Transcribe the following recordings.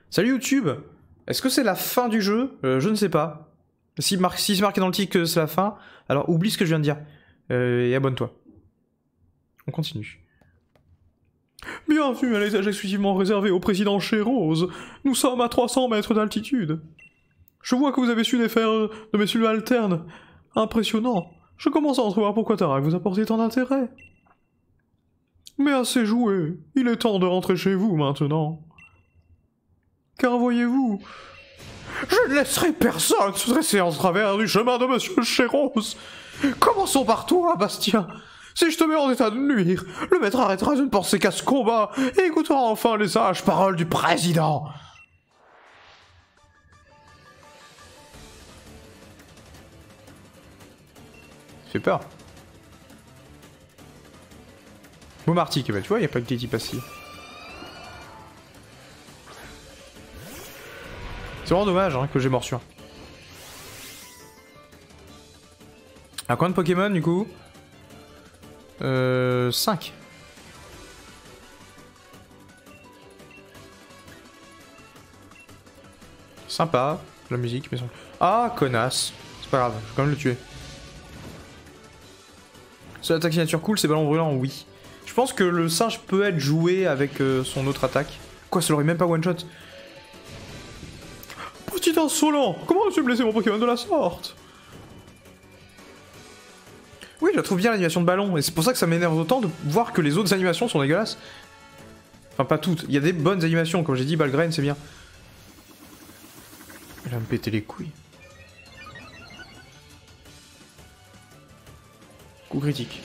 Salut YouTube. Est-ce que c'est la fin du jeu? Je ne sais pas. Si c'est marqué dans le titre que c'est la fin, alors oublie ce que je viens de dire. Et abonne-toi. On continue. Bienvenue à l'étage exclusivement réservé au président Chez-Rose. Nous sommes à 300 mètres d'altitude. Je vois que vous avez su défaire de mes subalternes. Impressionnant. Je commence à entrevoir pourquoi Tarak vous apportait tant d'intérêt. Mais assez joué. Il est temps de rentrer chez vous maintenant. Car voyez-vous, je ne laisserai personne se dresser en travers du chemin de Monsieur Chez-Rose. Commençons par toi, Bastien. Si je te mets en état de nuire, le maître arrêtera de ne penser qu'à ce combat et écoutera enfin les sages paroles du président. Ça fait peur. Beaumartic, bah tu vois, il n'y a pas que des types assis. C'est vraiment dommage hein, que j'ai morsure. À combien de Pokémon du coup 5. Sympa, la musique, mais... Ah, connasse. C'est pas grave, je vais quand même le tuer. C'est l'attaque signature cool, c'est ballon brûlant, oui. Je pense que le singe peut être joué avec son autre attaque. Quoi, ça l'aurait même pas one-shot. Petit insolent! Comment as-tu blessé mon Pokémon de la sorte? Oui, je la trouve bien l'animation de ballon, et c'est pour ça que ça m'énerve autant de voir que les autres animations sont dégueulasses. Enfin, pas toutes. Il y a des bonnes animations, comme j'ai dit, Balgrain, c'est bien. Elle va me péter les couilles. Coup critique.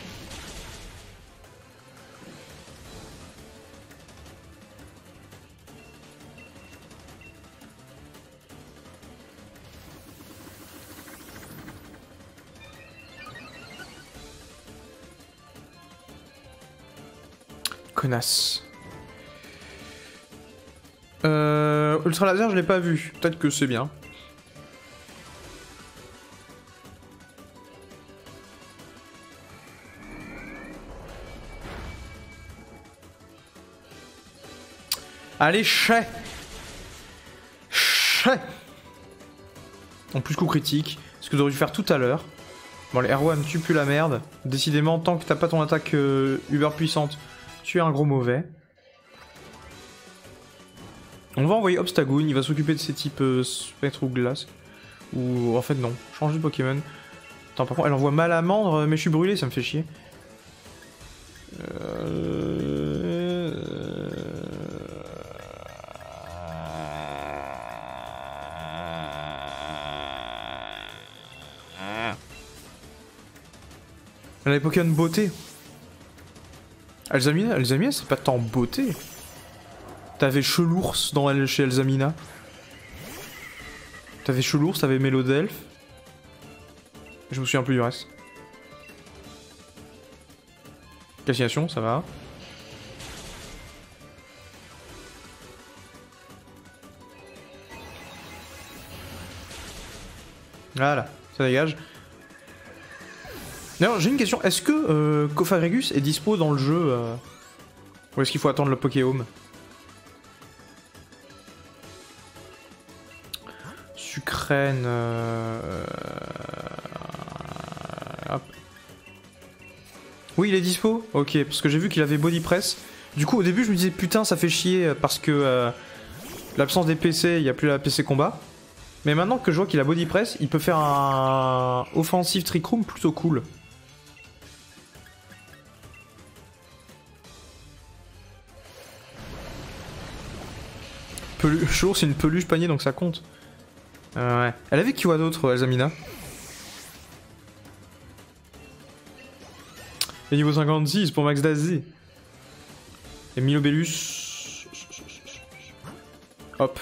Connasse. Ultra laser, je l'ai pas vu. Peut-être que c'est bien. Allez, chais. Chais. En plus, coup critique. Ce que j'aurais dû faire tout à l'heure. Bon, les R1, tu pues la merde. Décidément, tant que t'as pas ton attaque uber puissante, tu es un gros mauvais. On va envoyer Obstagoon, il va s'occuper de ces types spectre ou glace. Ou en fait non, change de Pokémon. Attends, par contre, elle envoie Malamandre, mais je suis brûlé, ça me fait chier. Elle a les Pokémon beauté. Elzamina, c'est pas tant beauté. T'avais Chelours chez Elzamina. T'avais Chelours, t'avais Mélodelph. Je me souviens plus du reste. Calcination, ça va. Voilà, ça dégage. D'ailleurs, j'ai une question. Est-ce que Cofagrigus est dispo dans le jeu ou est-ce qu'il faut attendre le Pokéhome? Sucrène... Hop. Oui, il est dispo? Ok, parce que j'ai vu qu'il avait Body Press. Du coup, au début, je me disais, putain, ça fait chier parce que l'absence des PC, il n'y a plus la PC combat. Mais maintenant que je vois qu'il a Body Press, il peut faire un offensive Trick Room plutôt cool. Chelours, c'est une peluche panier, donc ça compte. Ouais. Elle avait qui voit d'autre, Elzamina? Et niveau 56 pour Max Daisy. Et Milobellus. Hop.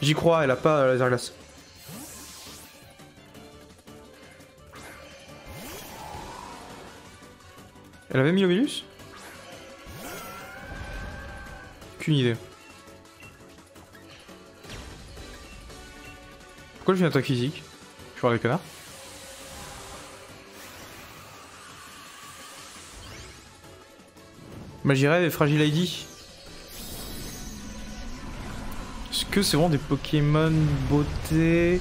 J'y crois, elle a pas laser glace. Elle avait Milobellus? Aucune idée. Pourquoi je fais une attaque physique? Je vois les connards. Magirève et Fragile ID. Est-ce que c'est vraiment des Pokémon beauté?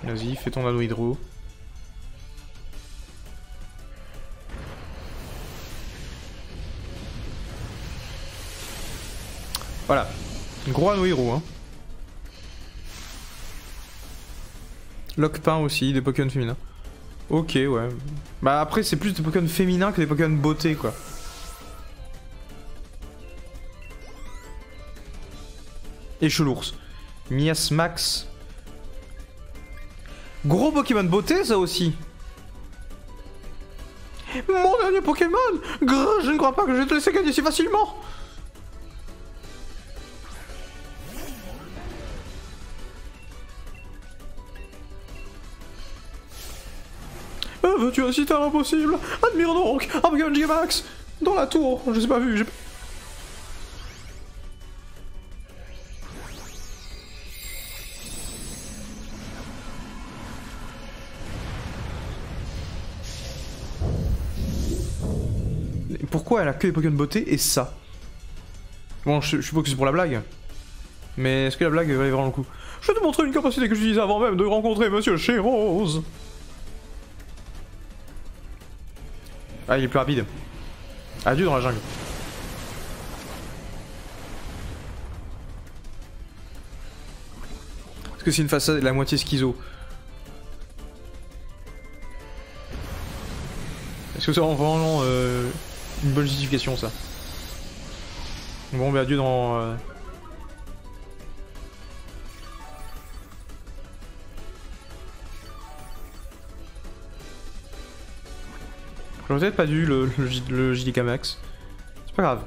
Vas-y, fais ton anneau hydro. Voilà. Gros anneau hydro, hein. Lockpain aussi, des Pokémon féminins. Ok, ouais. Bah après, c'est plus des Pokémon féminins que des Pokémon beauté, quoi. Et Chelours. Miasmax. Gros Pokémon beauté, ça aussi. Mon dernier Pokémon! Grrr, je ne crois pas que je vais te laisser gagner si facilement! Veux-tu inciter à l'impossible? Admire donc! Un Pokémon Gigamax! Dans la tour! Je sais pas vu, j'ai... Pourquoi elle a que des Pokémon beauté et ça? Bon, je suppose que c'est pour la blague. Mais est-ce que la blague valait vraiment le coup? Je vais te montrer une capacité que j'utilisais avant même de rencontrer Monsieur Chéros. Ah, il est plus rapide. Adieu dans la jungle. Est-ce que c'est une façade la moitié schizo? Est-ce que c'est vraiment une bonne justification, ça? Bon, bah adieu dans... J'aurais peut-être pas dû le JDK Max. C'est pas grave.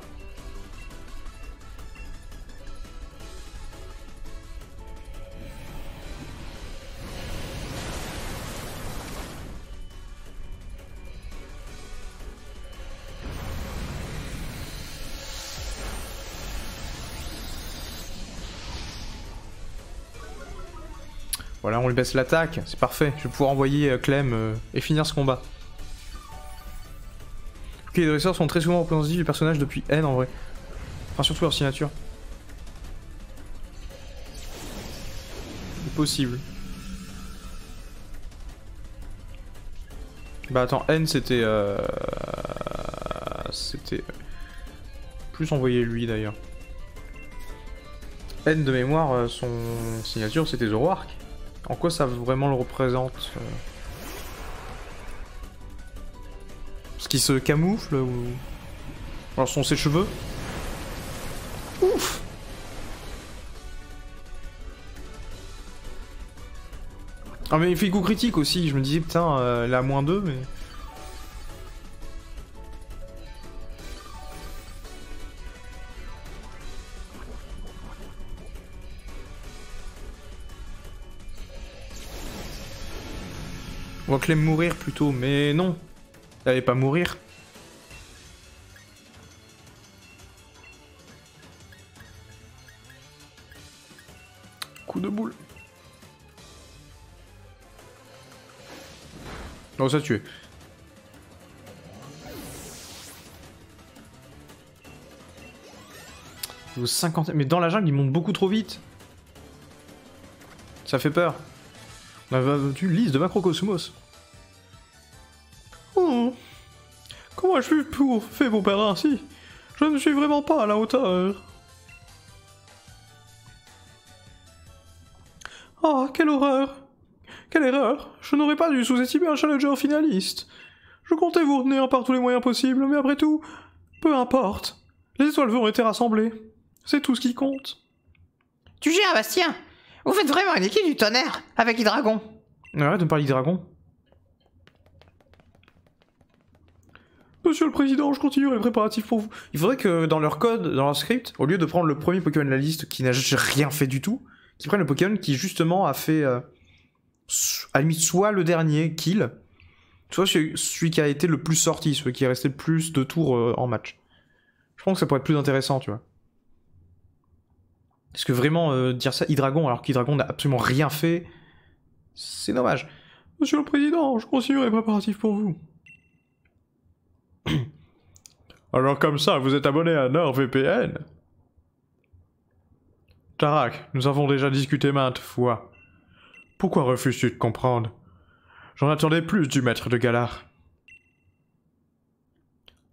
Voilà, on lui baisse l'attaque, c'est parfait. Je vais pouvoir envoyer Clem et finir ce combat. Ok, les dresseurs sont très souvent représentatifs du personnage depuis N en vrai. Enfin, surtout leur signature. C'est possible. Bah attends, N c'était... C'était... Plus envoyer lui d'ailleurs. N de mémoire, son signature c'était Zoroark. En quoi ça vraiment le représente Parce qu'il se camoufle ou... Alors sont ses cheveux. Ouf. Ah mais il fait coup critique aussi, je me disais putain, elle a moins 2 mais... On va Clem mourir plutôt, mais non. Elle allait pas mourir. Coup de boule. Non, ça tué. Niveau 50... Mais dans la jungle, il monte beaucoup trop vite. Ça fait peur. On a battu Lys de Macrocosmos. Oh. Comment ai-je fait pour perdre ainsi? Je ne suis vraiment pas à la hauteur. Ah, quelle horreur! Quelle erreur! Je n'aurais pas dû sous-estimer un challenger finaliste. Je comptais vous retenir par tous les moyens possibles, mais après tout, peu importe. Les étoiles ont été rassemblées. C'est tout ce qui compte. Tu gères, Bastien! Vous faites vraiment une équipe du tonnerre avec les dragons. Arrête de me parler des dragons. Monsieur le Président, je continue les préparatifs pour vous. Il faudrait que dans leur code, dans leur script, au lieu de prendre le premier Pokémon de la liste qui n'a rien fait du tout, qu'ils prennent le Pokémon qui justement a fait, à la limite, soit le dernier kill, soit celui qui a été le plus sorti, celui qui est resté le plus de tours en match. Je pense que ça pourrait être plus intéressant, tu vois. Parce que vraiment, dire ça, Hydreigon, alors qu'Hydreigon n'a absolument rien fait, c'est dommage. Monsieur le Président, je continue les préparatifs pour vous. Alors comme ça, vous êtes abonné à NordVPN? Tarak, nous avons déjà discuté maintes fois. Pourquoi refuses-tu de comprendre? J'en attendais plus du maître de Galar.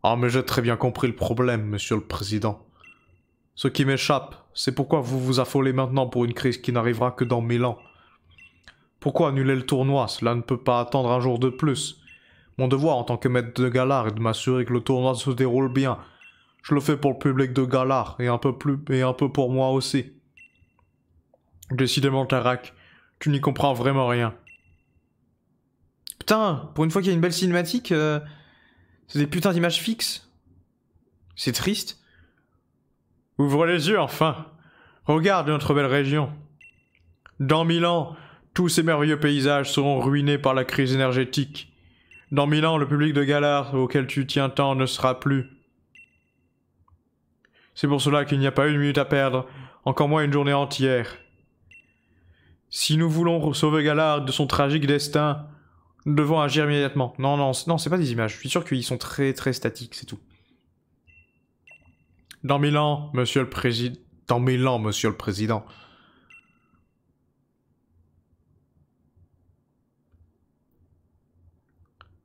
Ah, mais j'ai très bien compris le problème, monsieur le Président. Ce qui m'échappe, c'est pourquoi vous vous affolez maintenant pour une crise qui n'arrivera que dans 1000 ans. Pourquoi annuler le tournoi? Cela ne peut pas attendre un jour de plus. Mon devoir en tant que maître de Galar est de m'assurer que le tournoi se déroule bien. Je le fais pour le public de Galar et un peu pour moi aussi. Décidément, Tarak, tu n'y comprends vraiment rien. Putain, pour une fois qu'il y a une belle cinématique, c'est des putains d'images fixes. C'est triste. Ouvre les yeux, enfin. Regarde notre belle région. Dans 1000 ans, tous ces merveilleux paysages seront ruinés par la crise énergétique. Dans 1000 ans, le public de Galar auquel tu tiens tant ne sera plus. C'est pour cela qu'il n'y a pas une minute à perdre, encore moins une journée entière. Si nous voulons sauver Galar de son tragique destin, nous devons agir immédiatement. Non, c'est pas des images. Je suis sûr qu'ils sont très très statiques, c'est tout. Dans 1000 ans, monsieur le président. Dans 1000 ans, monsieur le président.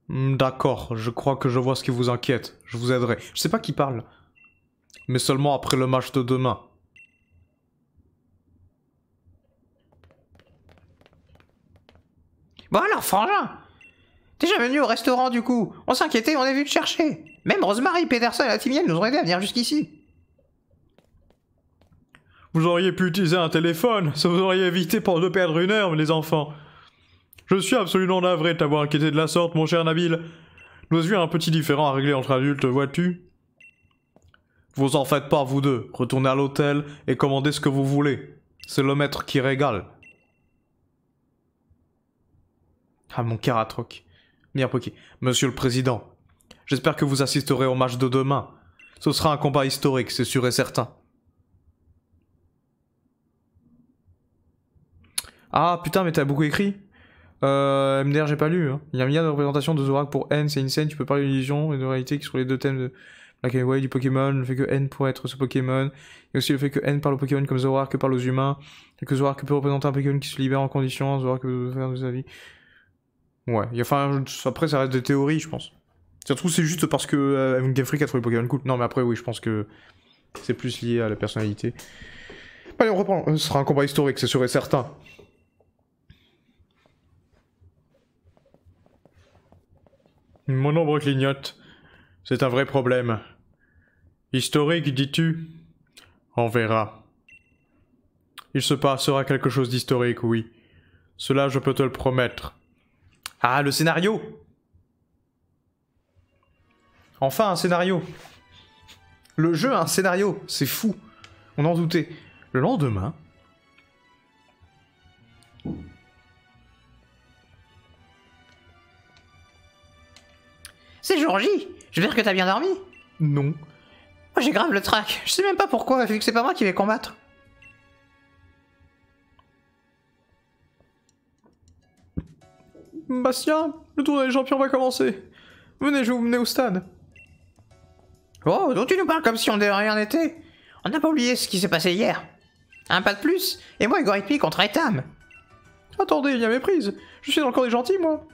D'accord, je crois que je vois ce qui vous inquiète. Je vous aiderai. Je sais pas qui parle. Mais seulement après le match de demain. Bon alors, frangin, t'es jamais venu au restaurant du coup? On s'inquiétait, on est venu te chercher. Même Rosemary, Peterson et la Timienne nous ont aidés à venir jusqu'ici. Vous auriez pu utiliser un téléphone, ça vous aurait évité de perdre 1 heure, les enfants. Je suis absolument navré de t'avoir inquiété de la sorte, mon cher Nabil. Nous avions un petit différend à régler entre adultes, vois-tu? Vous en faites pas, vous deux. Retournez à l'hôtel et commandez ce que vous voulez. C'est le maître qui régale. Ah, mon Karatroc. Ok. Monsieur le Président, j'espère que vous assisterez au match de demain. Ce sera un combat historique, c'est sûr et certain. Ah, putain, mais t'as beaucoup écrit. MDR, j'ai pas lu. Hein. Il y a un milliard de représentations de Zorak pour N, c'est une scène, tu peux parler d'illusion et de réalité qui sont les deux thèmes de Black and White du Pokémon, le fait que N pourrait être ce Pokémon, et aussi le fait que N parle aux Pokémon comme Zorak parle aux humains, et que Zorak peut représenter un Pokémon qui se libère en condition, Zorak peut faire de sa vie. Ouais, enfin, après ça reste des théories, je pense. Ça se trouve, c'est juste parce que Game Freak a trouvé Pokémon cool. Non, mais après, oui, je pense que c'est plus lié à la personnalité. Allez, on reprend. Ce sera un combat historique, c'est sûr et certain. Mon ombre clignote. C'est un vrai problème. Historique, dis-tu? On verra. Il se passera quelque chose d'historique, oui. Cela, je peux te le promettre. Ah, le scénario! Enfin, un scénario! Le jeu a un scénario, c'est fou. On en doutait. Le lendemain... C'est jour J. J'espère que t'as bien dormi. Non. Moi j'ai grave le trac. Je sais même pas pourquoi, vu que c'est pas moi qui vais combattre. Bastien, le tournoi des champions va commencer. Venez, je vais vous mener au stade. Oh, donc tu nous parles comme si on de rien n'était. On n'a pas oublié ce qui s'est passé hier. Un pas de plus, et moi Gorithmi contre Etam. Attendez, il y a méprise. Je suis dans le camp des gentils, moi.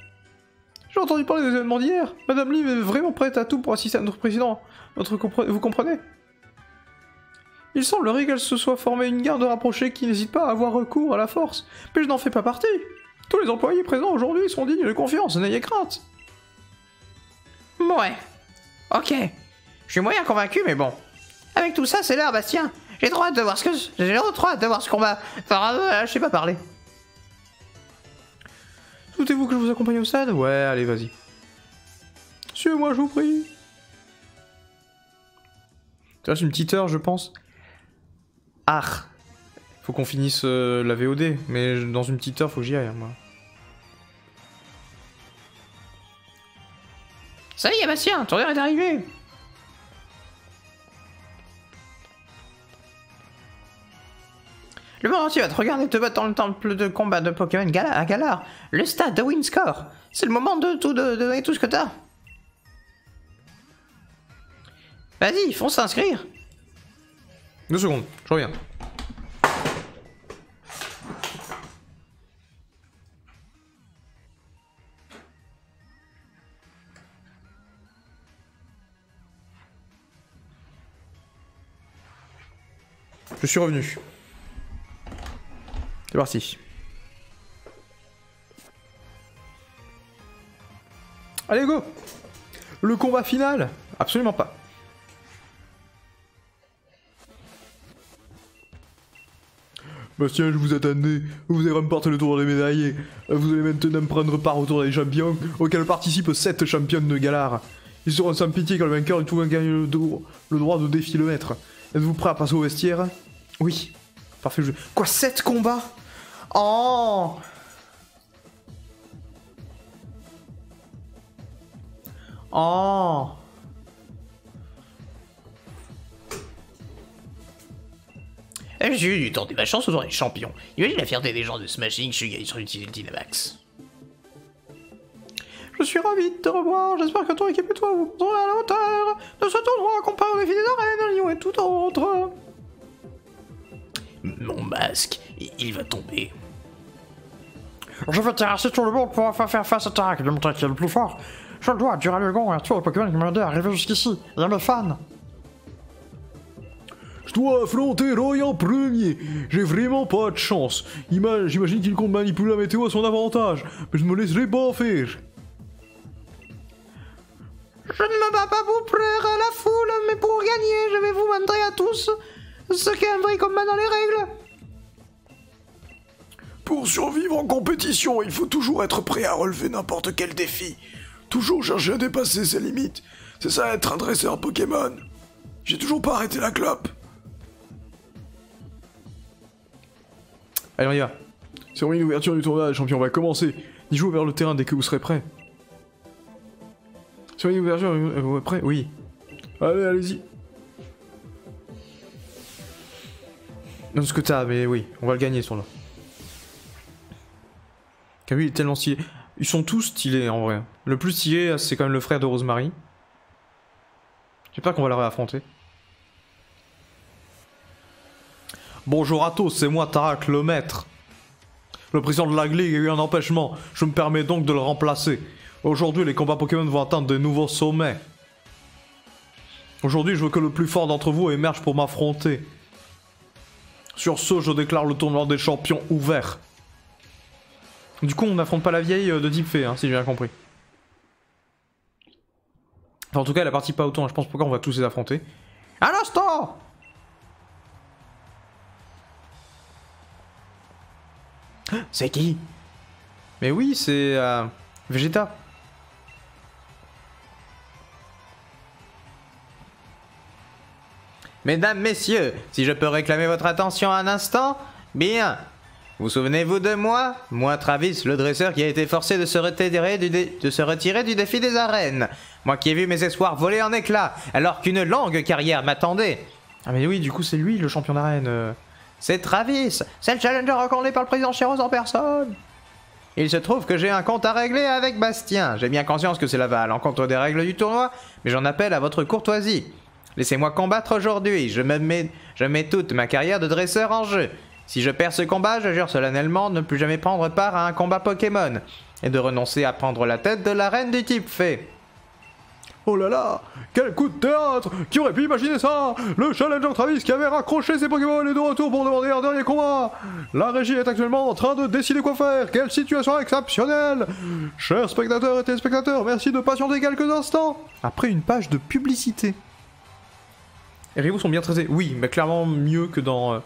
J'ai entendu parler des événements d'hier. Madame Lee est vraiment prête à tout pour assister à notre président. Vous comprenez? Il semblerait qu'elle se soit formée une garde rapprochée qui n'hésite pas à avoir recours à la force. Mais je n'en fais pas partie. Tous les employés présents aujourd'hui sont dignes de confiance, n'ayez crainte. Ouais. Ok. Je suis moyen convaincu, mais bon. Avec tout ça, c'est l'heure, Bastien. J'ai trop hâte de voir ce combat. Enfin, je sais pas parler. Souhaitez-vous que je vous accompagne au stade? Ouais, allez, vas-y. Suivez-moi, je vous prie. Ça reste une petite heure, je pense. Ah, faut qu'on finisse la VOD, mais dans une petite heure, faut que j'y aille, moi. Ça y est, Bastien, ton heure est arrivée. Le monde entier va te regarder te battre dans le temple de combat de Pokémon à Galar. Le stade de Windscore. C'est le moment de donner tout ce que t'as. Vas-y, fonce s'inscrire. 2 secondes, je reviens. Je suis revenu. C'est parti. Allez, go! Le combat final? Absolument pas. Bastien, je vous attendais. Vous allez remporter le tour des médaillés. Vous allez maintenant prendre part au tour des champions, auquel participent 7 championnes de Galar. Ils seront sans pitié quand le vainqueur du tout gagner le droit de défier le maître. Êtes-vous prêt à passer au vestiaire? Oui. Parfait jeu. Quoi, 7 combats? Oh! Oh! J'ai eu du temps de ma chance autour des champions. Imagine la fierté des gens de Smashing, je suis sur l'utilité Dynamax. Je suis ravi de te revoir, j'espère que ton équipe et toi vous prendrez à la hauteur de ce tournoi comparé au défi des arènes, Lyon et tout autre. Mon masque, il va tomber. Je vais terrasser tout le monde pour enfin faire face à Tarak, de montrer qui est le plus fort. Je le dois à Duraludon et à tous les Pokémon qui m'ont aidé à arriver jusqu'ici, et à mes fans. Je dois affronter Roy en premier. J'ai vraiment pas de chance. J'imagine qu'il compte manipuler la météo à son avantage, mais je ne me laisserai pas faire. Je ne me bats pas pour plaire à la foule, mais pour gagner, je vais vous montrer à tous ce qu'est un vrai combat dans les règles. Pour survivre en compétition, il faut toujours être prêt à relever n'importe quel défi. Toujours chercher à dépasser ses limites. C'est ça être un dresseur Pokémon. J'ai toujours pas arrêté la clope. Allez, on y va. Cérémonie d'ouverture du tournoi, les champions va commencer. Jouez vers le terrain dès que vous serez prêts. Cérémonie d'ouverture, vous êtes prêts? Oui. Allez, allez-y. Non, ce que t'as, mais oui, on va le gagner, ce tournoi. Camille est tellement stylé. Ils sont tous stylés, en vrai. Le plus stylé, c'est quand même le frère de Rosemary. J'espère qu'on va le réaffronter. Bonjour à tous, c'est moi Tarak, le maître. Le président de la Ligue a eu un empêchement, je me permets donc de le remplacer. Aujourd'hui, les combats Pokémon vont atteindre de nouveaux sommets. Aujourd'hui, je veux que le plus fort d'entre vous émerge pour m'affronter. Sur ce, je déclare le tournoi des champions ouvert. Du coup, on n'affronte pas la vieille de Deep Fey, hein, si j'ai bien compris. Enfin, en tout cas, elle a partie pas autant, je pense pourquoi on va tous les affronter. À l'instant! C'est qui? Mais oui, c'est Vegeta. Mesdames, messieurs, si je peux réclamer votre attention un instant, bien. Vous souvenez-vous de moi? Moi, Travis, le dresseur qui a été forcé de se retirer du défi des arènes. Moi qui ai vu mes espoirs voler en éclats, alors qu'une longue carrière m'attendait. Ah mais oui, du coup c'est lui le champion d'arène. C'est Travis, c'est le challenger recommandé par le président Chéros en personne. Il se trouve que j'ai un compte à régler avec Bastien. J'ai bien conscience que cela va à l'encontre des règles du tournoi, mais j'en appelle à votre courtoisie. Laissez-moi combattre aujourd'hui, je mets toute ma carrière de dresseur en jeu. Si je perds ce combat, je jure solennellement de ne plus jamais prendre part à un combat Pokémon, et de renoncer à prendre la tête de la reine du type fée. Oh là là, quel coup de théâtre! Qui aurait pu imaginer ça? Le challenger Travis qui avait raccroché ses Pokémon est de retour pour demander un dernier combat! La régie est actuellement en train de décider quoi faire! Quelle situation exceptionnelle! Chers spectateurs et téléspectateurs, merci de patienter quelques instants! Après une page de publicité. Les rivaux sont bien traités. Oui, mais clairement mieux que dans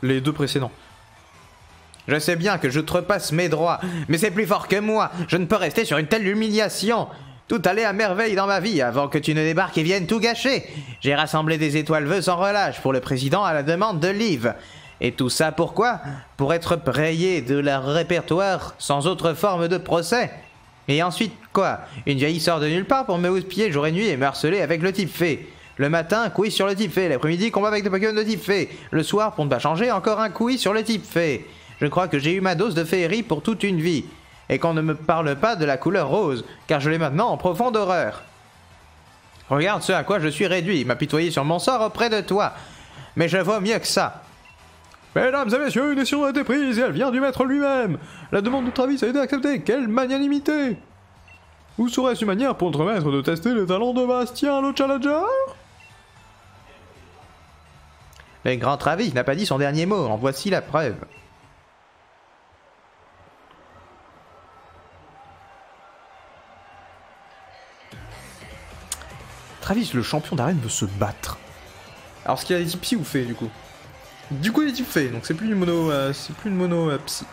les deux précédents. Je sais bien que je trépasse mes droits, mais c'est plus fort que moi. Je ne peux rester sur une telle humiliation. Tout allait à merveille dans ma vie avant que tu ne débarques et viennes tout gâcher. J'ai rassemblé des étoiles vœux sans relâche pour le président à la demande de Liv. Et tout ça pourquoi? Pour être rayé de leur répertoire sans autre forme de procès. Et ensuite quoi? Une vieille sort de nulle part pour me houspiller jour et nuit et me harceler avec le type fée. Le matin, quiz sur le type fée. L'après-midi, combat avec des Pokémon de type fée. Le soir, pour ne pas changer, encore un quiz sur le type fée. Je crois que j'ai eu ma dose de féerie pour toute une vie. Et qu'on ne me parle pas de la couleur rose, car je l'ai maintenant en profonde horreur. Regarde ce à quoi je suis réduit, m'apitoyer sur mon sort auprès de toi. Mais je vaux mieux que ça. Mesdames et messieurs, une décision a été prise et elle vient du maître lui-même. La demande de Travis a été acceptée. Quelle magnanimité! Où serait-ce une manière pour notre maître de tester les talents de Bastien, le challenger? Le grand Travis n'a pas dit son dernier mot, en voici la preuve. Travis, le champion d'arène, veut se battre. Alors, est-ce qu'il a des types psy ou fée, du coup? Du coup, il est type fée, donc c'est plus une mono, psy.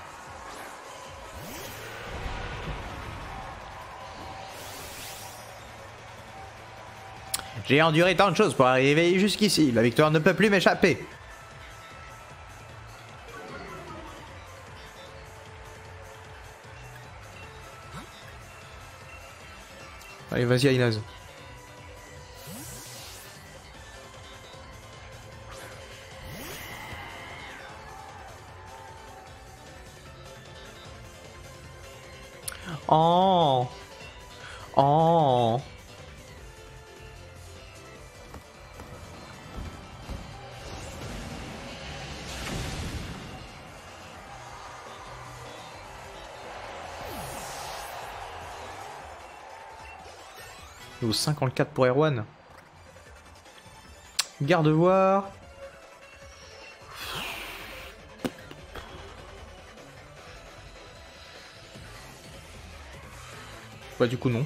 J'ai enduré tant de choses pour arriver jusqu'ici. La victoire ne peut plus m'échapper. Allez, vas-y, Inaz. Oh. Oh. Niveau 54 pour Erwan. Garde-voir. Bah du coup non.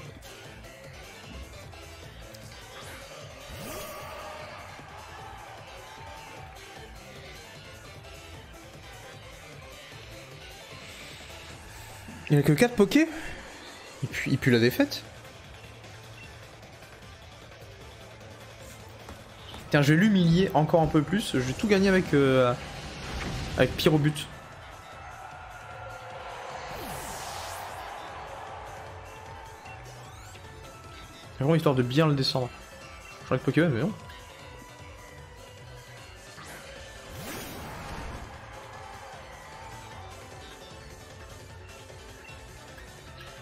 Il n'y a que 4 pokés. Il pue la défaite. Tiens, je vais l'humilier encore un peu plus. Je vais tout gagner avec Pyrobut. Vraiment histoire de bien le descendre. Je crois que Pokémon, mais non.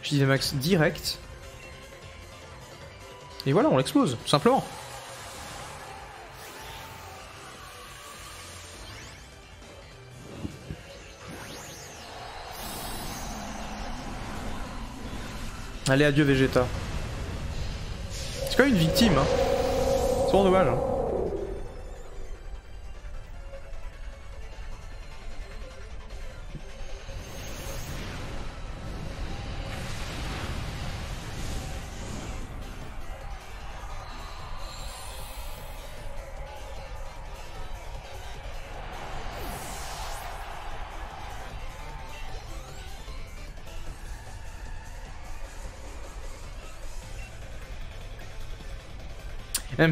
Je max direct. Et voilà, on l'explose, tout simplement. Allez, adieu Vegeta. C'est quand même une victime, hein. C'est vraiment dommage, hein.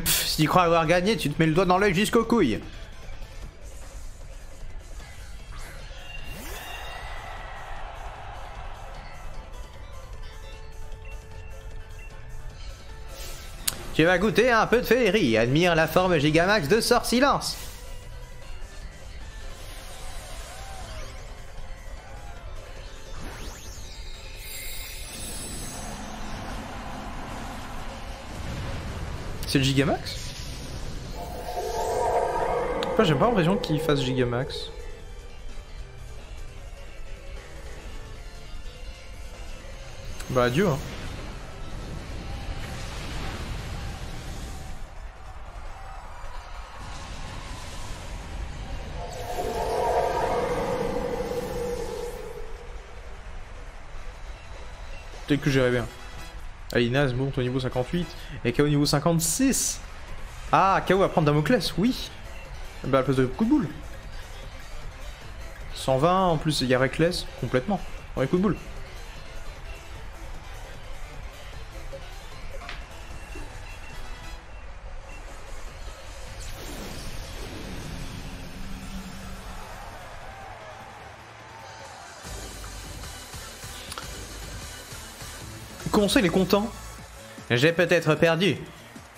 Si tu crois avoir gagné, tu te mets le doigt dans l'œil jusqu'aux couilles. Tu vas goûter un peu de féerie, admire la forme Gigamax de Sort Silence. C'est le Gigamax? Enfin, j'ai pas l'impression qu'il fasse Gigamax. Bah adieu, hein. Peut-être que j'irai bien. Allez, Inaz monte au niveau 58 et KO au niveau 56. Ah, KO va prendre Damoclès, oui. Bah, à la place de coup de boule. 120, en plus, il y a Reckless, complètement. Ouais, coup de boule. Comment ça, il est content? J'ai peut-être perdu,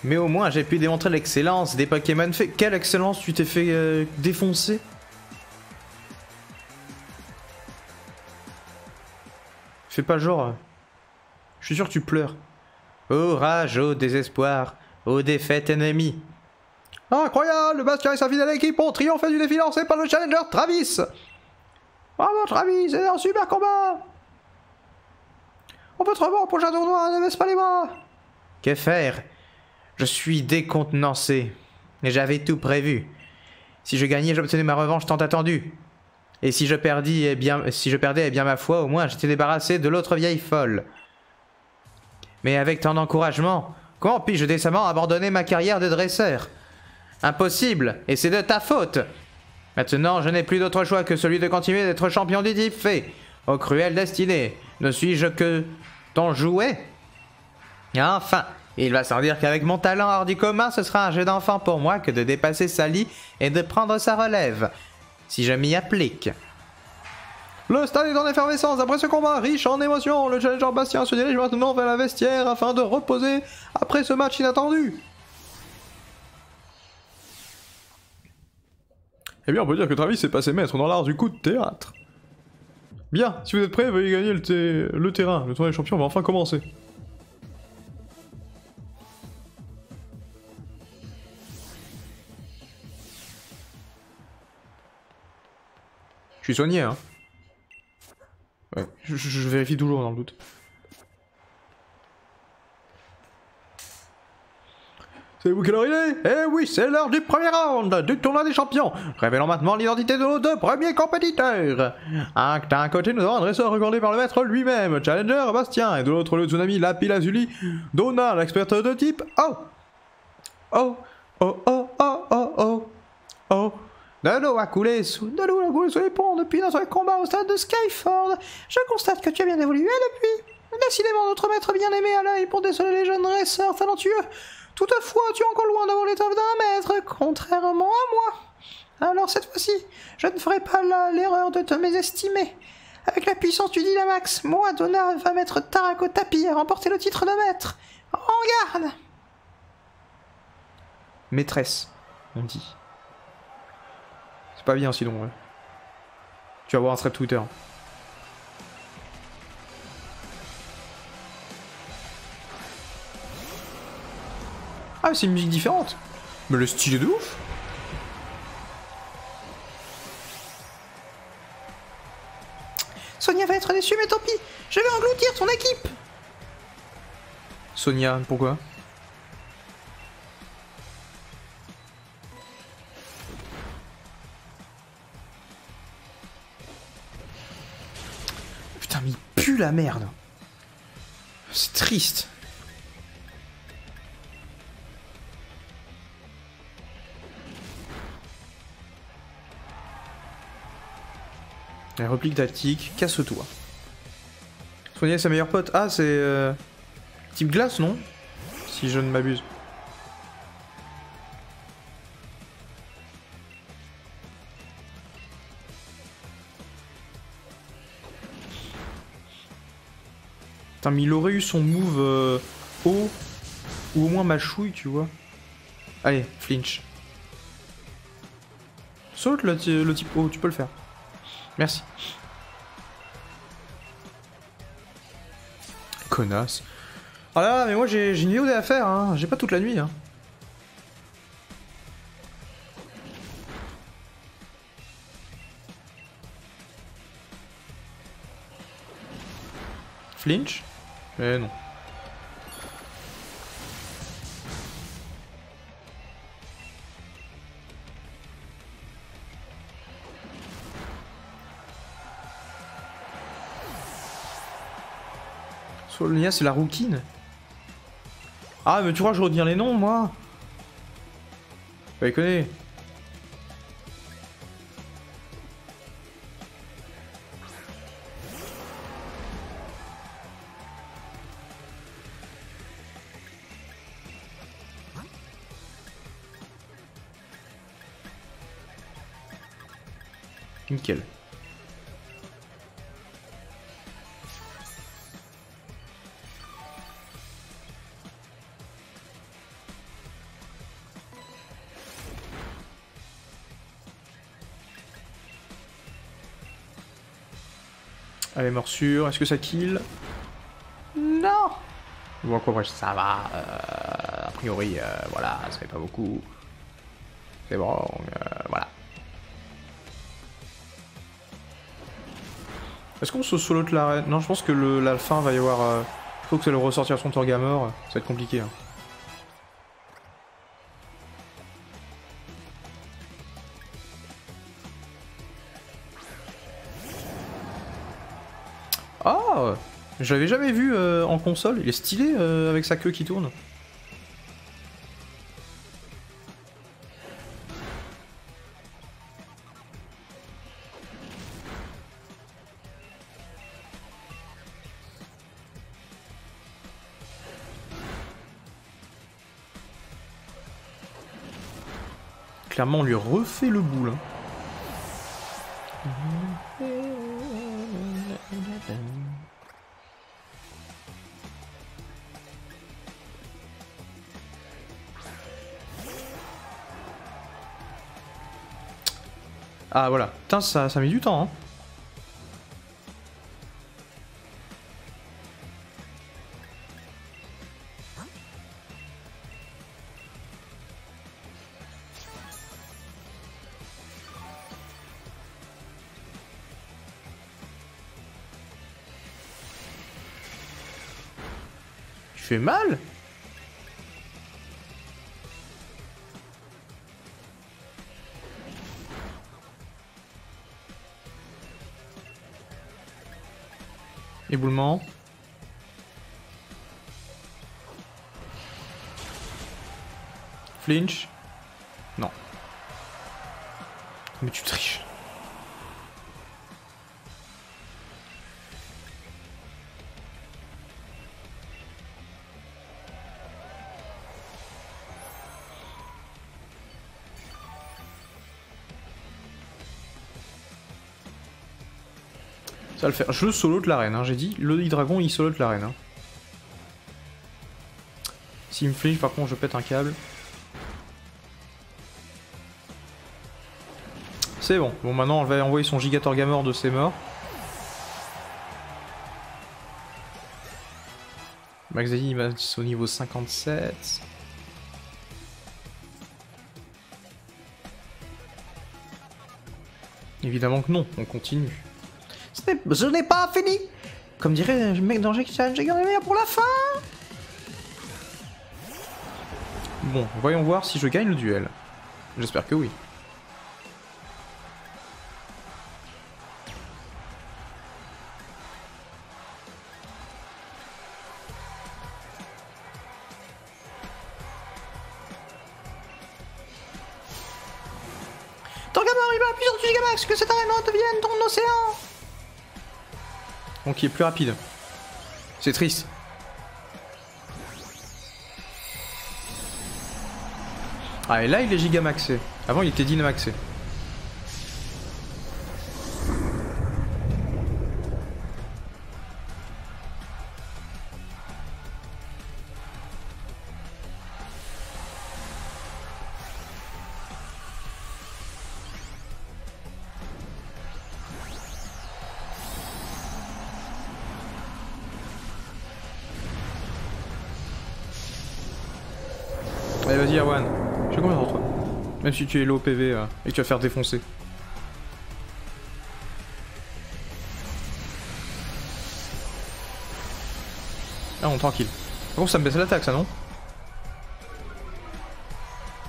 Mais au moins, j'ai pu démontrer l'excellence des Pokémon fait. Quelle excellence, tu t'es fait défoncer. Fais pas genre. Je suis sûr que tu pleures. Ô rage, ô désespoir, ô défaite ennemie. Incroyable, le Bastien et sa fidèle équipe ont triomphé du défi lancé par le challenger Travis. Bravo Travis, c'est un super combat. On peut te revoir au prochain tournoi, ne baisse pas les bras. Que faire? Je suis décontenancé. Et j'avais tout prévu. Si je gagnais, j'obtenais ma revanche tant attendue. Et si je perdais, eh bien ma foi, au moins j'étais débarrassé de l'autre vieille folle. Mais avec tant d'encouragement, comment puis-je décemment abandonner ma carrière de dresseur? Impossible, et c'est de ta faute. Maintenant, je n'ai plus d'autre choix que celui de continuer d'être champion du type fée. Ô cruelle destinée, ne suis-je que ton jouet? Enfin, il va sans dire qu'avec mon talent hors du commun, ce sera un jeu d'enfant pour moi que de dépasser Sally et de prendre sa relève. Si je m'y applique. Le stade est en effervescence après ce combat riche en émotions. Le challenger Bastien se dirige maintenant vers la vestiaire afin de reposer après ce match inattendu. Eh bien, on peut dire que Travis est passé maître dans l'art du coup de théâtre. Bien, si vous êtes prêts, veuillez gagner le terrain. Le tournoi des champions va enfin commencer. Je suis soigné, hein. Ouais, je vérifie toujours dans le doute. Savez-vous quelle heure il est? Eh oui, c'est l'heure du premier round du tournoi des champions. Révélons maintenant l'identité de nos deux premiers compétiteurs. D'un côté, nous avons un dresseur recommandé par le maître lui-même, Challenger Bastien, et de l'autre, le tsunami Lapis-Lazuli, Donna, l'experte de type O. Oh, oh, oh, oh, oh, oh, oh. De l'eau a coulé sous les ponts depuis notre combat au stade de Skyford. Je constate que tu as bien évolué depuis. Décidément notre maître bien-aimé à l'œil pour déceler les jeunes dresseurs talentueux. Toutefois, tu es encore loin d'avoir l'étoffe d'un maître, contrairement à moi. Alors cette fois-ci, je ne ferai pas l'erreur de te mésestimer. Avec la puissance du Dynamax, moi, Donna, va mettre Tarak au tapis et remporter le titre de maître. En garde! Maîtresse, on dit. C'est pas bien sinon, ouais. Tu vas voir un thread Twitter. Ah, c'est une musique différente. Mais le style est de ouf. Sonia va être déçue, mais tant pis. Je vais engloutir ton équipe. Sonia, pourquoi? Putain, mais il pue la merde. C'est triste. La réplique tactique, casse-toi. Soigner sa meilleure pote. Ah, c'est type glace, non? Si je ne m'abuse. Putain, mais il aurait eu son move haut, ou au moins mâchouille, tu vois. Allez, flinch. Saute le type haut, tu peux le faire. Merci. Connasse. Ah là, mais moi j'ai une vidéo à faire, hein. J'ai pas toute la nuit, hein. Flinch? Eh non. Sonia, c'est la rouquine. Ah, mais tu crois que je retiens les noms, moi? Bah, il connaît. Nickel. Allez, morsure. Est-ce que ça kill? Non. Bon, quoi, bref. Ça va. A priori, voilà, ça fait pas beaucoup. C'est bon, voilà. Est-ce qu'on se solo de l'arène? Non, je pense que la fin va y avoir... faut que ça le ressortir son Torgamor. Ça va être compliqué. Hein. Ah, je l'avais jamais vu en console. Il est stylé avec sa queue qui tourne. Clairement, on lui refait le boule. Hein. Ah voilà, putain ça met du temps hein. Tu fais mal? Éboulement. Flinch. Non. Mais tu triches. Ça va le faire. Je solo de l'arène, hein, j'ai dit. Le dragon il solo de l'arène. Hein. S'il me flinch, par contre, je pète un câble. C'est bon. Bon, maintenant, on va envoyer son Gigatorgamor de ses morts. Maxadi, il va au niveau 57. Évidemment que non, on continue. Je n'ai pas fini. Comme dirait le mec dans Jackie Chan, j'ai gardé le meilleur pour la fin. Bon, voyons voir si je gagne le duel. J'espère que oui. Torgamor, il va appuyer sur le Gigamax, que cette arène devienne ton océan. Donc il est plus rapide. C'est triste. Ah et là il est gigamaxé. Avant il était dynamaxé. Allez vas-y Erwan, j'ai combien sur toi? Même si tu es low PV et que tu vas faire défoncer. Ah bon, tranquille. Par contre ça me baisse l'attaque ça non?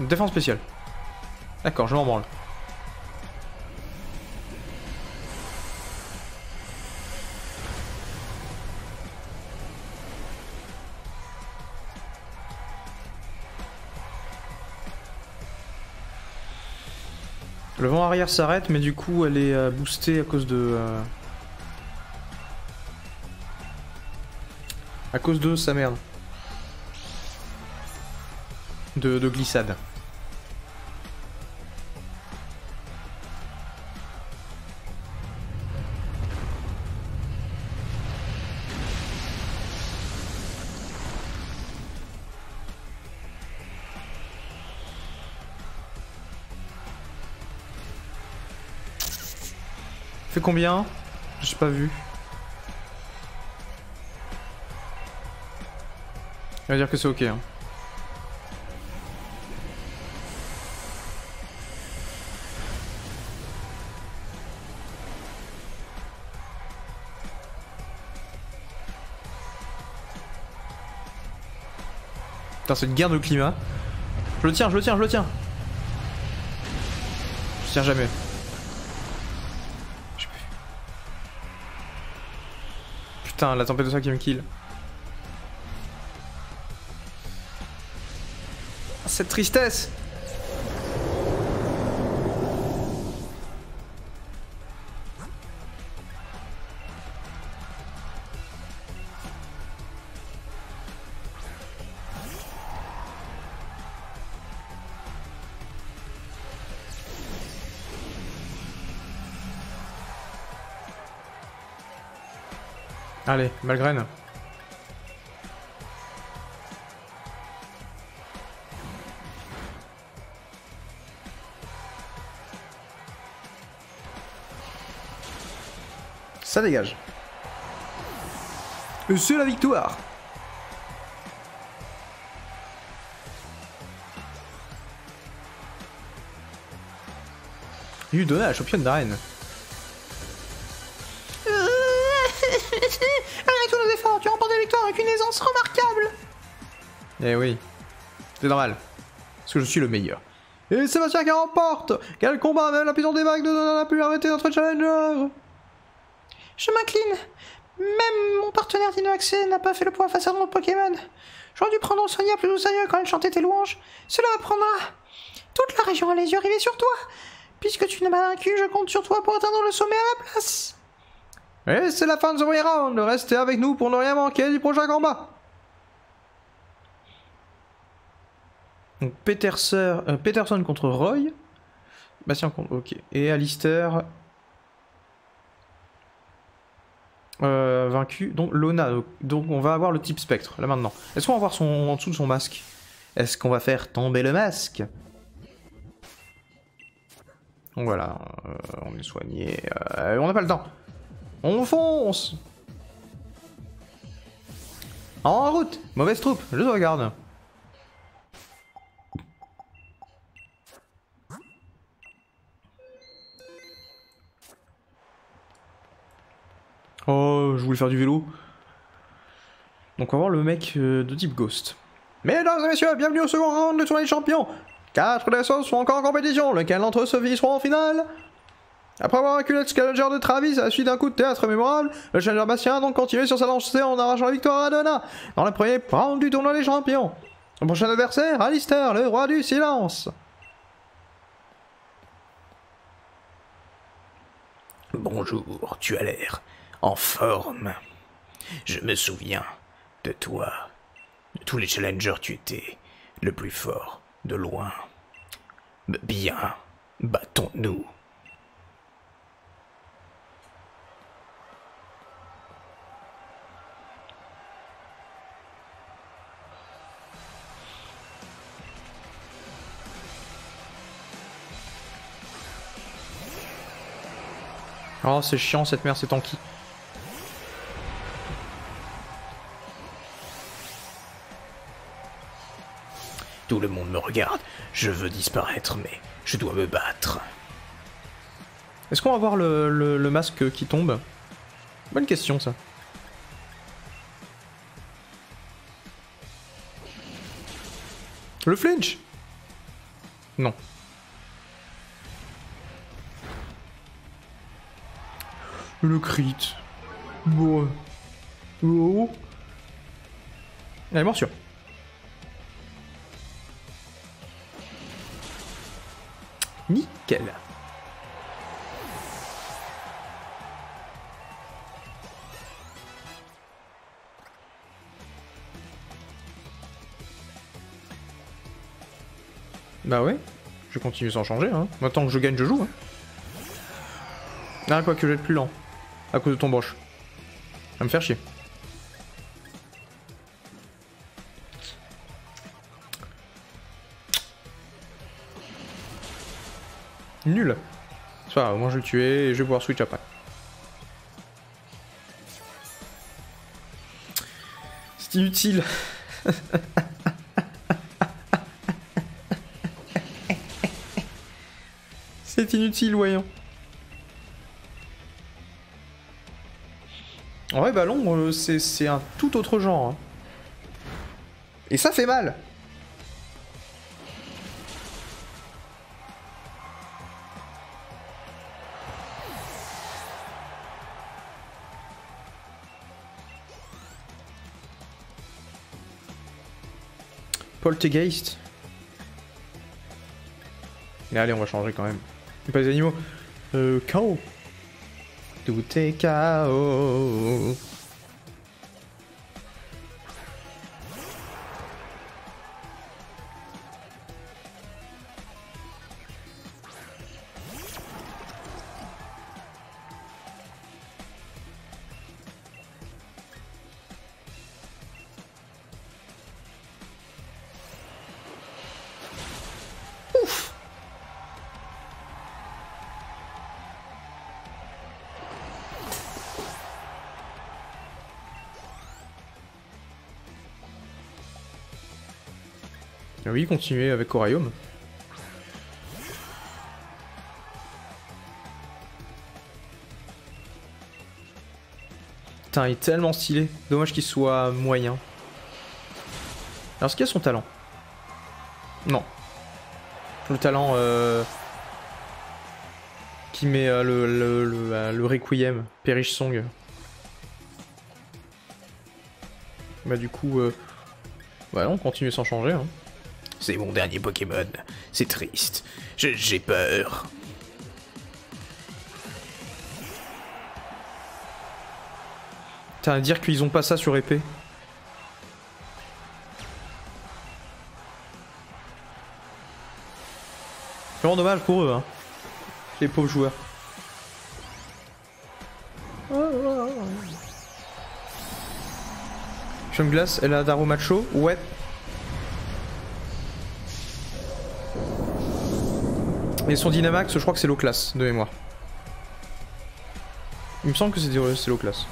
Défense spéciale. D'accord, je m'en branle. Le vent arrière s'arrête, mais du coup elle est boostée à cause de... à cause de sa merde. De glissade. Fait combien? J'ai pas vu. On va dire que c'est ok. Hein. Putain, c'est une guerre de climat. Je le tiens, je le tiens, je le tiens. Je tiens jamais. Putain, la tempête de ça qui me kill. Cette tristesse. Allez, Malgraine. Ça dégage. Et c'est la victoire. Lui donner à la championne d'arène. Avec tous nos efforts, tu remportes la victoire avec une aisance remarquable. Eh oui. C'est normal. Parce que je suis le meilleur. Et Sébastien qui remporte. Quel combat, même la puissance des vagues n'a pu arrêter notre challenger. Je m'incline. Même mon partenaire Dinoaxé n'a pas fait le poids face à notre Pokémon. J'aurais dû prendre Sonia plus au sérieux quand elle chantait tes louanges. Cela m'apprendra. Toute la région a les yeux rivés sur toi. Puisque tu ne m'as vaincu, je compte sur toi pour atteindre le sommet à ma place. Et c'est la fin de ce premier round. Restez avec nous pour ne rien manquer du prochain combat. Donc Peterson contre Roy. Bastien contre... Ok. Et Alistair... vaincu. Donc Lona. Donc on va avoir le type spectre, là maintenant. Est-ce qu'on va voir son... en dessous de son masque? Est-ce qu'on va faire tomber le masque? Donc voilà. On est soigné. On n'a pas le temps. On fonce. En route. Mauvaise troupe. Je te regarde. Oh, je voulais faire du vélo. Donc on va voir le mec de type Ghost. Mesdames et messieurs, bienvenue au second round de tournoi des champions. 4 dresseurs sont encore en compétition. Lequel d'entre eux se visseront en finale? Après avoir vaincu le challenger de Travis à la suite d'un coup de théâtre mémorable, le challenger Bastien a donc continué sur sa lancée en arrachant la victoire à Donna dans le premier round du tournoi des champions. Son prochain adversaire, Alistair, le roi du silence. Bonjour, tu as l'air en forme. Je me souviens de toi. De tous les challengers, tu étais le plus fort, de loin. Bien, battons-nous. Oh, c'est chiant cette merde, c'est tanky. Tout le monde me regarde. Je veux disparaître, mais je dois me battre. Est-ce qu'on va voir le masque qui tombe? Bonne question ça. Le flinch? Non. Le crit. Bon. Oh. Allez, morsure. Nickel. Bah ouais, je continue sans changer, hein. Maintenant que je gagne, je joue, hein. Ah, quoi que je vais être plus lent. À cause de ton broche. Ça va me faire chier. Nul. C'est pas grave, au moins je vais le tuer et je vais pouvoir switch après. C'est inutile. C'est inutile, voyons. En vrai, ballon, c'est un tout autre genre. Hein. Et ça fait mal. Poltergeist. Mais allez, on va changer quand même. Pas les animaux. KO. Tout est KO. Ah oui, continuez avec Coraium. Putain, il est tellement stylé. Dommage qu'il soit moyen. Alors, est-ce qu'il a son talent? Non. Le talent qui met le Requiem, Perish Song. Bah du coup, bah on continue sans changer. Hein. C'est mon dernier Pokémon. C'est triste. J'ai peur. T'as à dire qu'ils ont pas ça sur épée. Vraiment dommage pour eux, hein. Les pauvres joueurs. Champ Glace, elle a Daro Macho. Ouais. Et son Dynamax, je crois que c'est low class, de mémoire. Il me semble que c'est low class.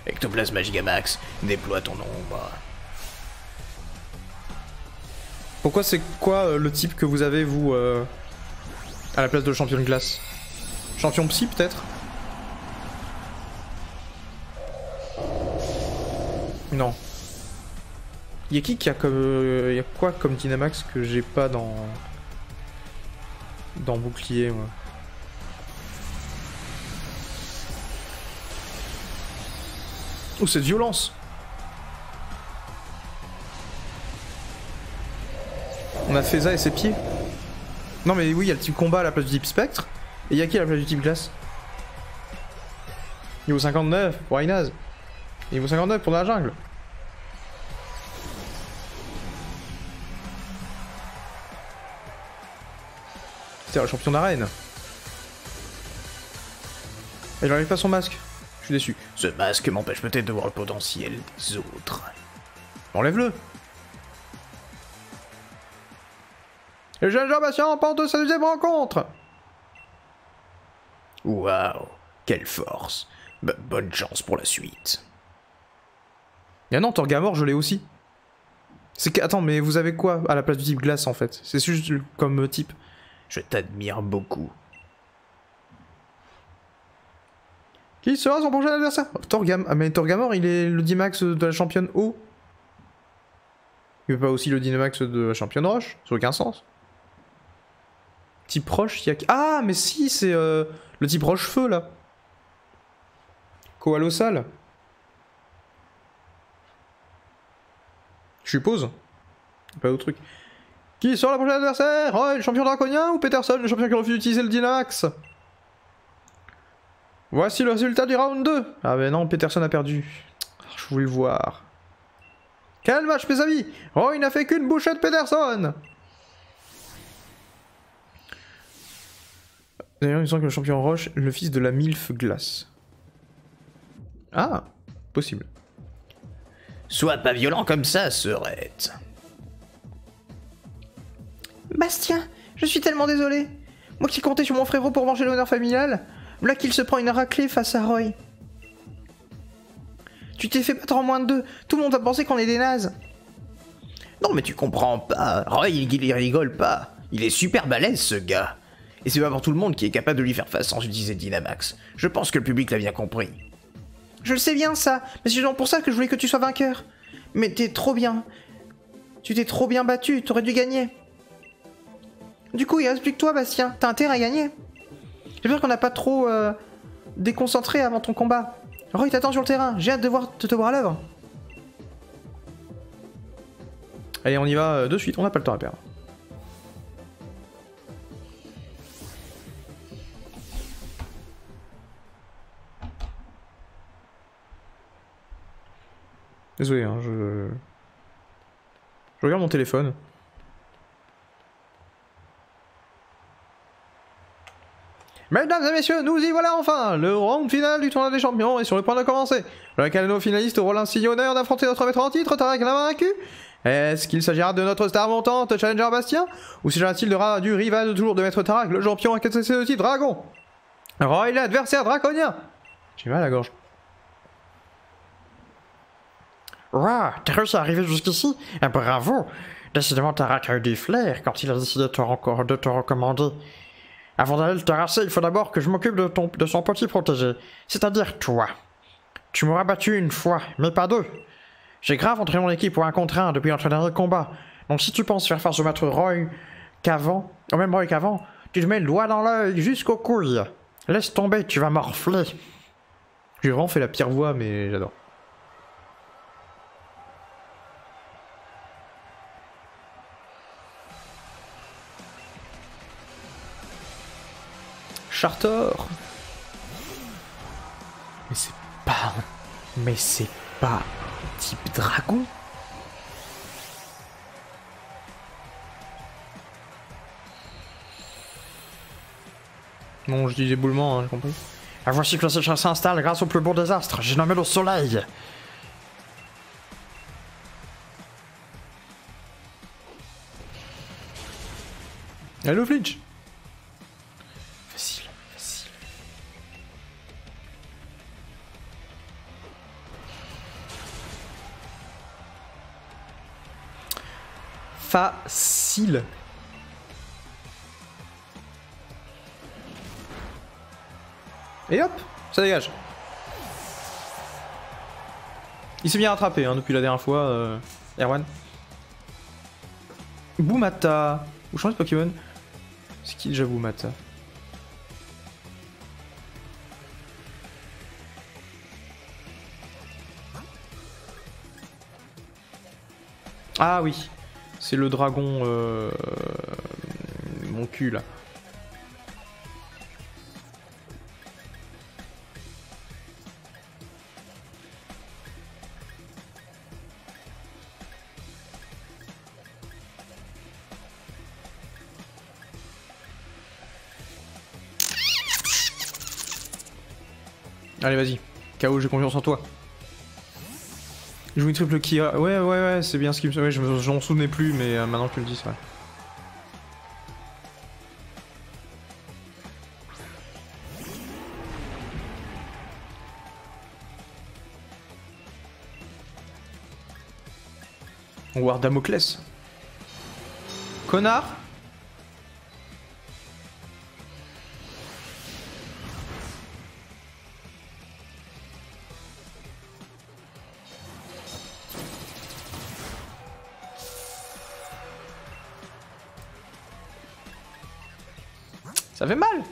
Ectoplasma Gigamax, déploie ton ombre. Pourquoi c'est quoi le type que vous avez, vous, à la place de champion de glace? Champion psy, peut-être? Non. Y'a qui a comme... y'a quoi comme Dynamax que j'ai pas dans... dans bouclier, moi? Oh, cette violence! On a Feza et ses pieds. Non mais oui, il y a le type combat à la place du type spectre. Et il y a qui à la place du type glace? Niveau 59 pour Inaz. Niveau 59 pour la jungle. C'est le champion d'arène. Et il enlève pas son masque. Je suis déçu. Ce masque m'empêche peut-être de voir le potentiel des autres. Enlève-le. Le jeune Jean Bastien remporte sa deuxième rencontre. Waouh, quelle force. Bonne chance pour la suite. Et ah non, Torgamor, je l'ai aussi. C'est que... Attends, mais vous avez quoi à la place du type glace, en fait? C'est juste comme type. Je t'admire beaucoup. Qui sera son prochain adversaire? Ah mais Torgamor, il est le Dynamax de la championne eau. Il veut pas aussi le Dynamax de la championne roche? Ça n'a aucun sens. Type roche, il y a... Ah, mais si, c'est le type roche-feu, là. Koalosal. Je suppose. Pas d'autre truc. Qui sera le prochain adversaire? Roy, le champion draconien, ou Peterson, le champion qui refuse d'utiliser le Dynamax? Voici le résultat du round 2. Ah ben non, Peterson a perdu. Je voulais le voir. Quel match, mes amis! Roy n'a fait qu'une bouchée de Peterson. D'ailleurs, il me semble que le champion roche est le fils de la MILF glace. Ah, possible. Sois pas violent comme ça, Serette. Bastien, je suis tellement désolé. Moi qui comptais sur mon frérot pour manger l'honneur familial, là qu'il se prend une raclée face à Roy. Tu t'es fait battre en moins de 2, tout le monde a pensé qu'on est des nazes. Non mais tu comprends pas, Roy il rigole pas. Il est super balèze ce gars. Et c'est pas pour tout le monde qui est capable de lui faire face sans utiliser Dynamax. Je pense que le public l'a bien compris. Je le sais bien ça, mais c'est genre pour ça que je voulais que tu sois vainqueur. Mais t'es trop bien. Tu t'es trop bien battu, t'aurais dû gagner. Du coup, il reste plus que toi, Bastien. T'as intérêt à gagner. J'espère qu'on n'a pas trop déconcentré avant ton combat. Roy t'attend sur le terrain. J'ai hâte de te voir à l'œuvre. Allez, on y va de suite, on n'a pas le temps à perdre. Désolé, hein, je regarde mon téléphone. Mesdames et messieurs, nous y voilà enfin. Le round final du tournoi des champions est sur le point de commencer. Lequel de nos finalistes aura l'insigne honneur d'affronter notre maître en titre, Tarak l'invaincu? Est-ce qu'il s'agira de notre star montante, Challenger Bastien? Ou s'agira-t-il du rival de toujours de maître Tarak, le champion à 4 de titre, Dragon? Roy l'adversaire draconien. J'ai mal à la gorge. Waouh, t'as réussi à arriver jusqu'ici? Bravo! Décidément, Tarak a eu des flairs quand il a décidé de te recommander. Avant d'aller le terrasser, il faut d'abord que je m'occupe de son petit protégé, c'est-à-dire toi. Tu m'auras battu une fois, mais pas deux. J'ai grave entraîné mon équipe pour 1 contre 1 depuis notre dernier combat, donc si tu penses faire face au maître Roy qu'avant, au même Roy qu'avant, tu te mets le doigt dans l'œil jusqu'aux couilles. Laisse tomber, tu vas morfler. J'ai vraiment fait la pire voix, mais j'adore. Chartor. Mais c'est pas type dragon. Non, je dis éboulement, hein, j'ai compris. Voici que la sécheresse s'installe grâce au plus beau désastre. J'ai nommé le soleil. Hello Flinch. Facile, facile. Facile. Et hop, ça dégage. Il s'est bien rattrapé hein, depuis la dernière fois, Erwan. Boumata. Vous changez de Pokémon? C'est qui déjà Boumata? Ah oui, c'est le dragon... mon cul là. Allez, vas-y. KO, j'ai confiance en toi. Je joue une triple Kira. Ouais, c'est bien ce qui me... Ouais, je m'en souvenais plus, mais maintenant que tu le dis, c'est vrai. On va voir Damoclès. Connard. Ça fait mal.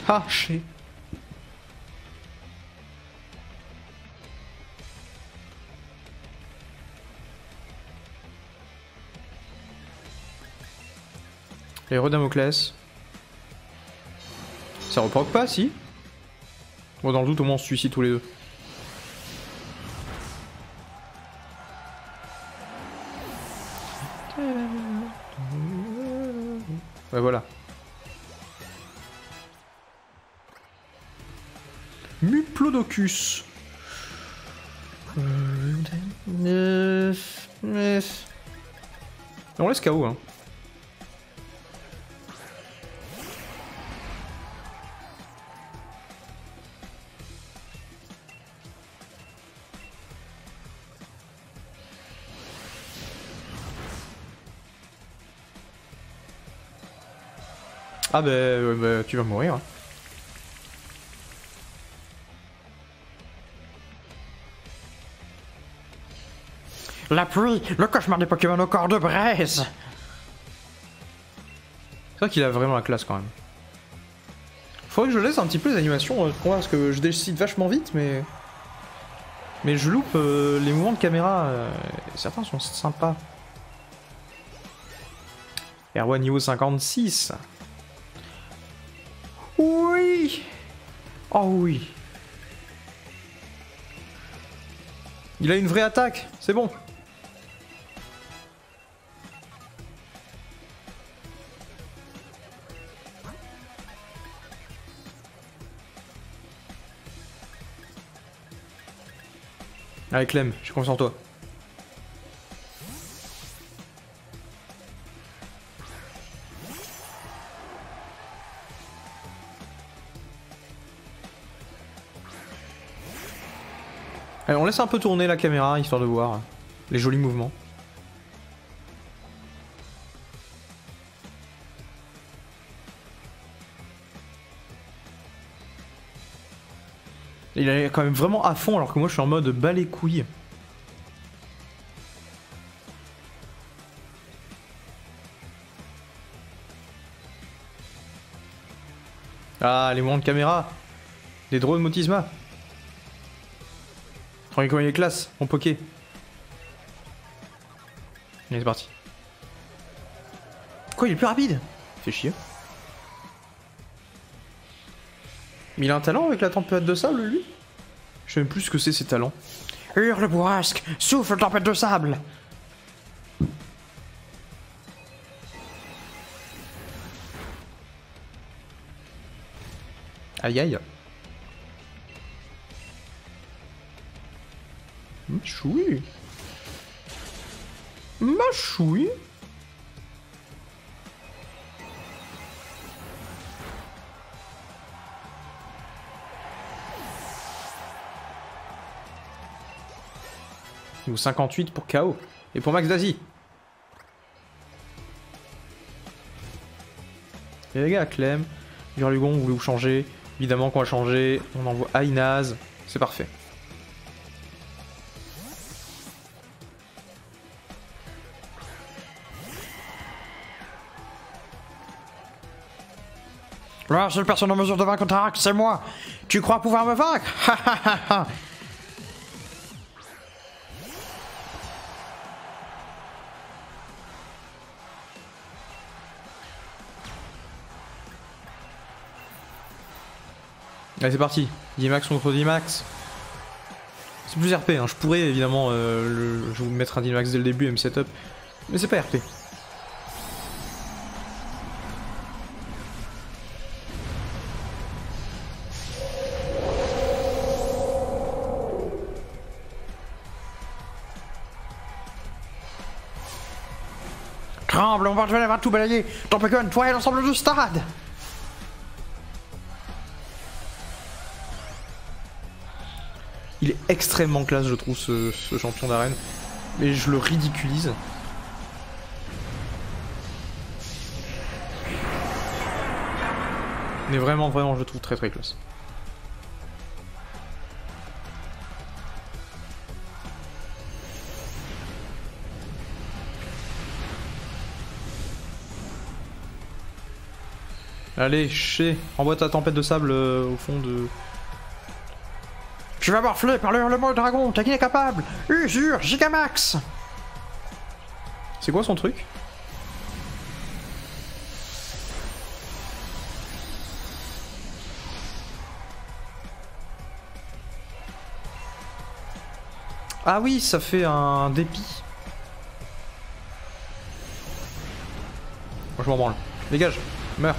Haché. Les Redamoclès. Ça reproque pas, si? Bon, dans le doute, au moins on se suicide tous les deux. Ouais, voilà. Muplodocus. On laisse KO, hein. Ah bah, tu vas mourir. Hein. La pluie, le cauchemar des Pokémon au corps de braise. C'est vrai qu'il a vraiment la classe quand même. Faudrait que je laisse un petit peu les animations, parce que je décide vachement vite, mais... Mais je loupe les mouvements de caméra, certains sont sympas. Erwan niveau 56. Oui. Oh oui. Il a une vraie attaque, c'est bon. Allez Clem, j'ai confiance en toi. Allez, on laisse un peu tourner la caméra, histoire de voir les jolis mouvements. Il est quand même vraiment à fond alors que moi je suis en mode bas les couilles. Ah, les mouvements de caméra. Des drones Motisma. Regardez comment il est classe, mon Poké. Allez, c'est parti. Quoi, il est plus rapide? Fait chier. Mais il a un talent avec la tempête de sable, lui? Je sais même plus ce que c'est ces talents. Hurle bourrasque, souffle tempête de sable. Aïe aïe. Machoui. Machoui. Ou 58 pour KO. Et pour Max Daisy. Et les gars, Clem, Virlugon, vous voulez vous changer? Évidemment qu'on va changer. On envoie Ainaz. C'est parfait. La seule personne en mesure de vaincre Tarak, c'est moi. Tu crois pouvoir me vaincre? Allez, c'est parti. Dimax contre Dimax. C'est plus RP, hein. Je pourrais évidemment je vous mettre un Dimax dès le début et me setup. Mais c'est pas RP. Tremble, on va tout balayer. Ton Pokémon, toi et l'ensemble du stade. Il est extrêmement classe, je trouve, ce champion d'arène. Mais je le ridiculise. Mais vraiment, je le trouve très très classe. Allez, envoie ta tempête de sable au fond de... Tu vas morfler par le hurlement de dragon, t'as qui est capable? Usure, Gigamax. C'est quoi son truc? Ah oui, ça fait un dépit. Moi je m'en branle. Dégage, meurs.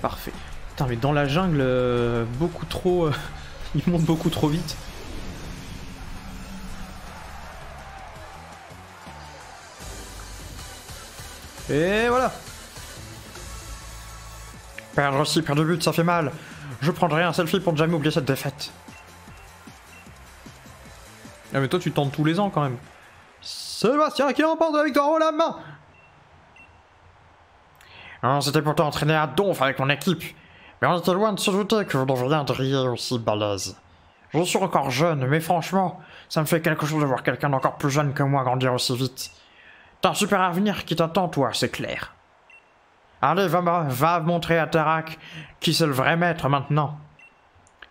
Parfait. Putain, mais dans la jungle, beaucoup trop... il monte beaucoup trop vite. Et voilà. Perdre aussi, perdre de but, ça fait mal. Je prendrai un selfie pour ne jamais oublier cette défaite. Ah mais toi tu tentes tous les ans quand même. Sébastien qui remporte la victoire haut la main. C'était pour t'entraîner à donf avec mon équipe. Mais on était loin de se douter que vous deviendriez aussi balèze. Je suis encore jeune, mais franchement, ça me fait quelque chose de voir quelqu'un d'encore plus jeune que moi grandir aussi vite. T'as un super avenir qui t'attend, toi, c'est clair. Allez, va montrer à Tarak qui c'est le vrai maître maintenant.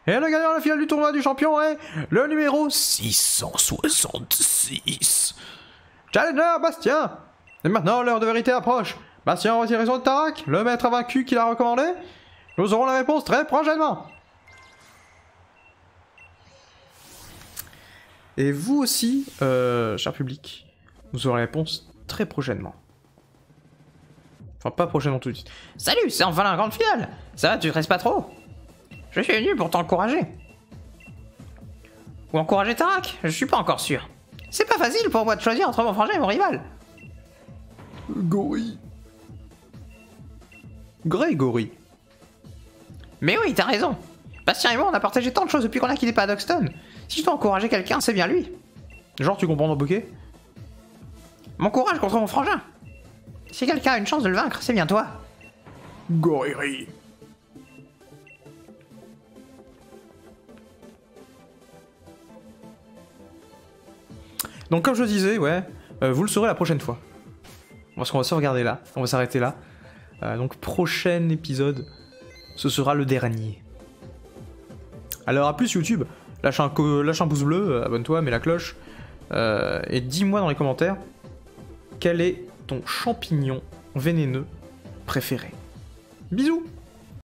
Et le gagnant de la finale du tournoi du champion est le numéro 666. Challenger Bastien. Et maintenant, l'heure de vérité approche. Bastien a retiré son Tarak, le maître invaincu qu'il a recommandé. Nous aurons la réponse très prochainement. Et vous aussi, cher public, vous aurez la réponse très prochainement. Enfin, pas prochainement tout de suite. Salut, c'est enfin la grande finale. Ça va, tu restes pas trop? Je suis venu pour t'encourager. Ou encourager Tarak? Je suis pas encore sûr. C'est pas facile pour moi de choisir entre mon frangin et mon rival. Gori. Grégory. Mais oui, t'as raison. Bastien et moi, on a partagé tant de choses depuis qu'on a quitté Paddockstone. Si je dois encourager quelqu'un, c'est bien lui. Genre, tu comprends dans Poké? Mon courage contre mon frangin. Si quelqu'un a une chance de le vaincre, c'est bien toi. Goriri. Donc comme je disais, ouais, vous le saurez la prochaine fois. Parce qu'on va se regarder là, on va s'arrêter là. Donc prochain épisode, ce sera le dernier. Alors à plus YouTube, lâche un pouce bleu, abonne-toi, mets la cloche, et dis-moi dans les commentaires quel est ton champignon vénéneux préféré. Bisous!